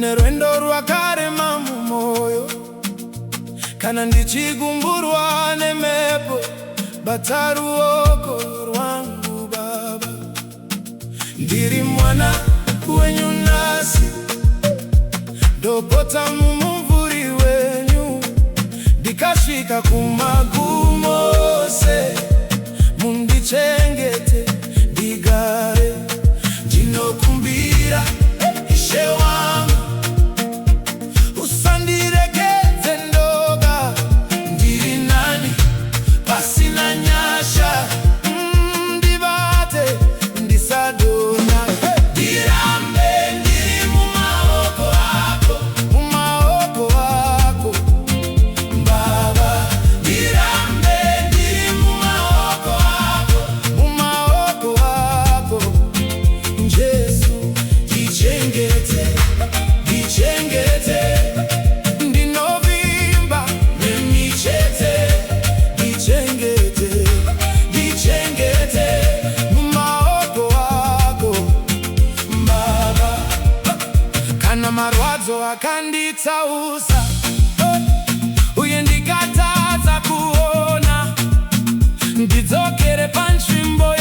nerwendo rwakarema mumoyo, kana ndichigumburwa nemepo, bata ruoko rwangu Baba. Ndiri mwana wenyu nasi, ndopota mumumvuri wenyu, ndikasvika kumagumo ose, mundichengete ndigare. Ndinokumbira Ishe wangu, usandiregedze ndoga. Ndiri nani pasina nyasha, ndibate ndisadona. Ndirambe ndiri mumaoko ako, mumaoko ako Baba. Ndirambe ndiri mumaoko ako, mumaoko ako Jesu. Ndichengete, ndichengete, ndinovimba nemichete. Ndichengete, ndichengete mumaoko ako Baba. Kana marwadzo akanditsausa, uye ndikatadza kuona, ndidzokere panzvimbo